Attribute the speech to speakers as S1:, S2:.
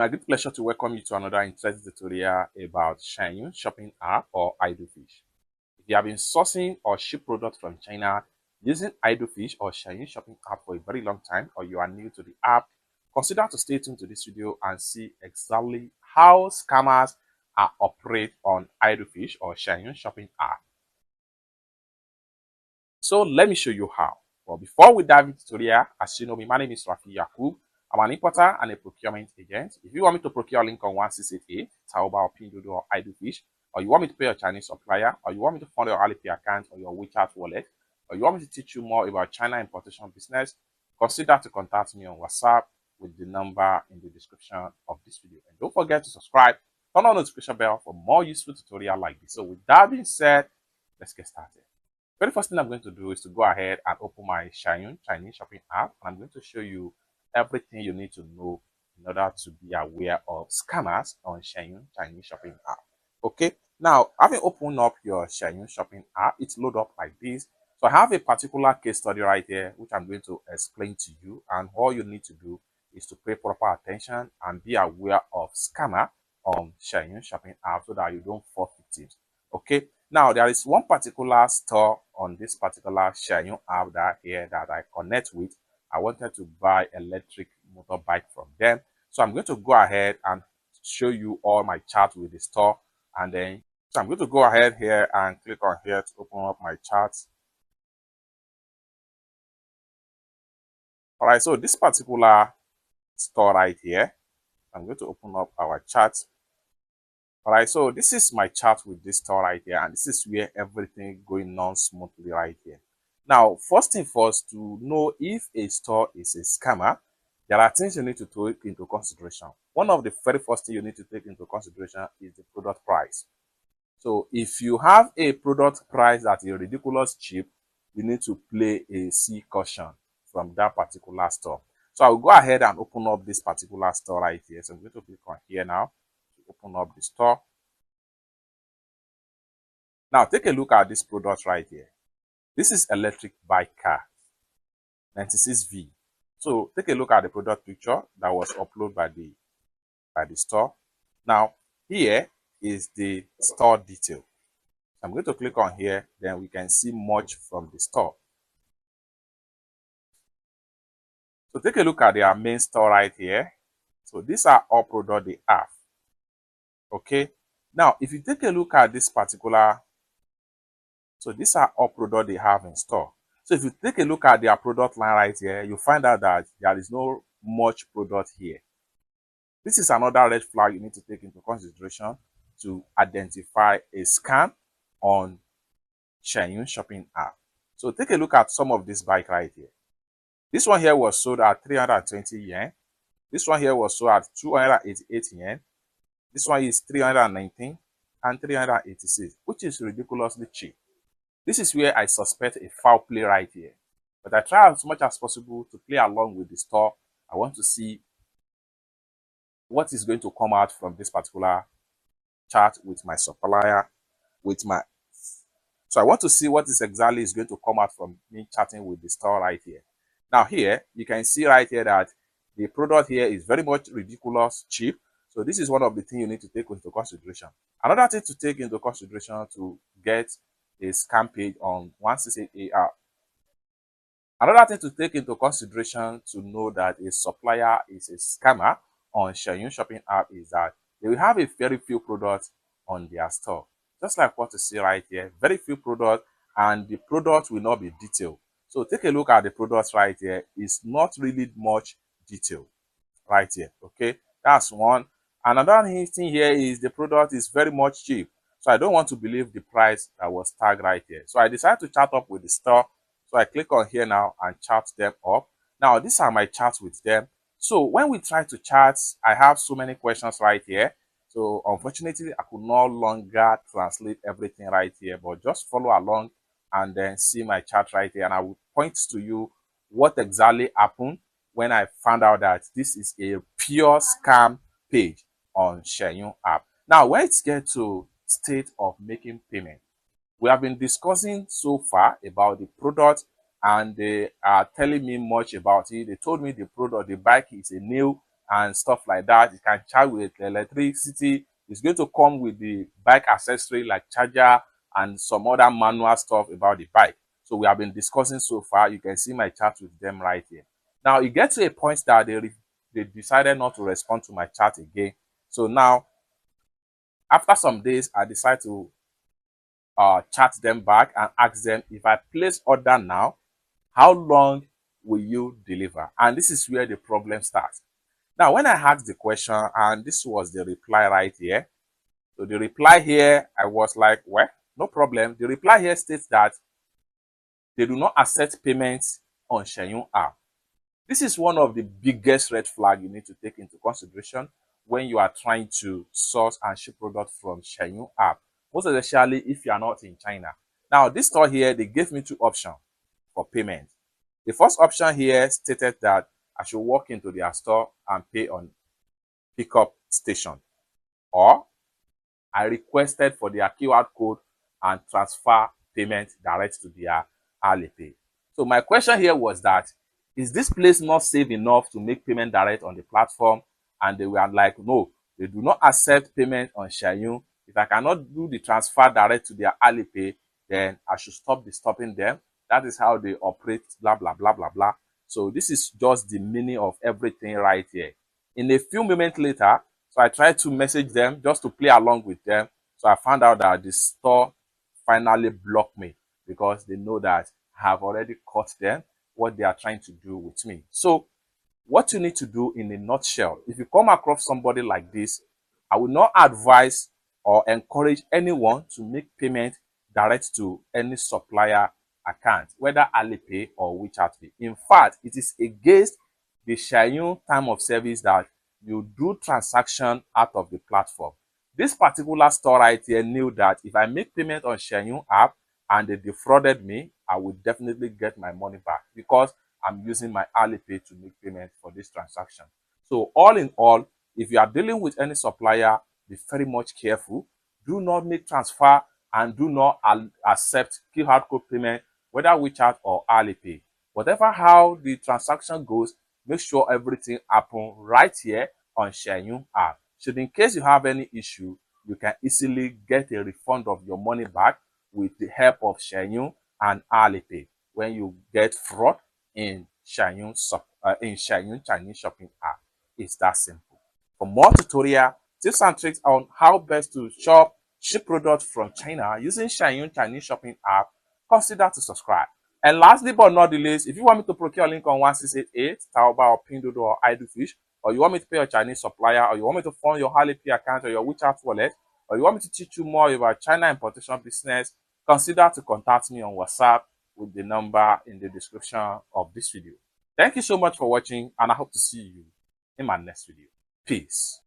S1: My great pleasure to welcome you to another interesting tutorial about Xianyu shopping app or Idlefish. If you have been sourcing or ship products from China using Idlefish or Xianyu shopping app for a very long time, or you are new to the app, consider to stay tuned to this video and see exactly how scammers are operate on Idlefish or Xianyu shopping app. So let me show you how. But before we dive into the tutorial, as you know me, my name is Rafi Yakub. I'm an importer and a procurement agent. If you want me to procure link on 1688, Taoba or Pinduoduo or Idlefish, or you want me to pay your Chinese supplier, or you want me to fund your Alipay account or your WeChat wallet, or you want me to teach you more about China importation business, consider to contact me on WhatsApp with the number in the description of this video. And don't forget to subscribe, turn on the notification bell for more useful tutorial like this. So with that being said, let's get started. Very first thing I'm going to do is to go ahead and open my Xianyu Chinese shopping app, and I'm going to show you everything you need to know in order to be aware of scammers on Xianyu Chinese shopping app. Okay, now having opened up your Xianyu shopping app, it's load up like this. So I have a particular case study right here, which I'm going to explain to you, and all you need to do is to pay proper attention and be aware of scammer on Xianyu shopping app so that you don't fall victims. Okay. Now, there is one particular store on this particular Xianyu app that I connect with. I wanted to buy electric motorbike from them. So I'm going to go ahead and show you all my chart with the store. And then, so I'm going to go ahead here and click on here to open up my charts. All right, so this particular store right here, I'm going to open up our chart. All right, so this is my chart with this store right here, and this is where everything going on smoothly right here. Now, first thing first, to know if a store is a scammer, there are things you need to take into consideration. One of the very first thing you need to take into consideration is the product price. So if you have a product price that is ridiculous cheap, you need to play a C caution from that particular store. So I'll go ahead and open up this particular store right here. So I'm going to click on here now. Open up the store. Now take a look at this product right here. This is electric bike car 96V. So take a look at the product picture that was uploaded by the store. Now here is the store detail. I'm going to click on here, then we can see much from the store. So take a look at their main store right here. So these are all products they have. Okay. Now, if you take a look at this particular, so these are all products they have in store. So if you take a look at their product line right here, you find out that there is no much product here. This is another red flag you need to take into consideration to identify a scam on Xianyu shopping app. So take a look at some of this bike right here. This one here was sold at 320 yen. This one here was sold at 288 yen. This one is 319 and 386, which is ridiculously cheap. This is where I suspect a foul play right here. But I try as much as possible to play along with the store. I want to see what is going to come out from this particular chart with my supplier, so I want to see what is exactly is going to come out from me chatting with the store right here. Now here, you can see right here that the product here is very much ridiculous cheap. So this is one of the things you need to take into consideration. Another thing to take into consideration to get a scam page on 168AR. Another thing to take into consideration to know that a supplier is a scammer on Xianyu shopping app is that they will have a very few products on their store. Just like what you see right here, very few products, and the product will not be detailed. So take a look at the products right here. It's not really much detail right here. Okay, that's one. Another thing here is the product is very much cheap. So I don't want to believe the price that was tagged right here. So I decided to chat up with the store. So I click on here now and chat them up. Now these are my chats with them. So when we try to chat, I have so many questions right here. So unfortunately, I could no longer translate everything right here, but just follow along and then see my chat right here. And I will point to you what exactly happened when I found out that this is a pure scam page on Xianyu app. Now, when it gets to state of making payment, we have been discussing so far about the product, and they are telling me much about it. They told me the product, the bike is a new and stuff like that. You can charge with electricity. It's going to come with the bike accessory like charger and some other manual stuff about the bike. So we have been discussing so far. You can see my chat with them right here. Now it gets to a point that they decided not to respond to my chat again. So now, after some days, I decided to chat them back and ask them, if I place order now, how long will you deliver? And this is where the problem starts. Now, when I asked the question, and this was the reply right here. So the reply here, I was like, well, no problem. The reply here states that they do not accept payments on Xianyu app. This is one of the biggest red flags you need to take into consideration when you are trying to source and ship products from Xianyu app, most especially if you are not in China. Now, this store here, they gave me two options for payment. The first option here stated that I should walk into their store and pay on pickup station, or I requested for their QR code and transfer payment direct to their Alipay. So my question here was that, is this place not safe enough to make payment direct on the platform? And they were like, no, they do not accept payment on Xianyu. If I cannot do the transfer direct to their Alipay, then I should stop disturbing them. That is how they operate, blah, blah, blah, blah, blah. So this is just the meaning of everything right here. In a few moments later, so I tried to message them just to play along with them. So I found out that the store finally blocked me because they know that I have already caught them what they are trying to do with me. So what you need to do in a nutshell, if you come across somebody like this, I will not advise or encourage anyone to make payment direct to any supplier account, whether Alipay or WeChat Pay. In fact, it is against the Xianyu time of service that you do transaction out of the platform. This particular store right here knew that if I make payment on Xianyu app and they defrauded me, I will definitely get my money back because I'm using my Alipay to make payment for this transaction. So all in all, if you are dealing with any supplier, be very much careful. Do not make transfer and do not accept QR code payment, whether WeChat or Alipay. Whatever how the transaction goes, make sure everything happens right here on Xianyu app. Should in case you have any issue, you can easily get a refund of your money back with the help of Xianyu and Alipay when you get fraud in Xianyu Chinese shopping app. It's that simple. For more tutorial, tips and tricks on how best to ship products from China using Xianyu Chinese shopping app, consider to subscribe. And lastly but not the least, if you want me to procure a link on 1688, Taobao or Pinduoduo or Idlefish, or you want me to pay a Chinese supplier, or you want me to fund your Alipay account or your WeChat wallet, or you want me to teach you more about China importation business, consider to contact me on WhatsApp with the number in the description of this video. Thank you so much for watching, and I hope to see you in my next video. Peace.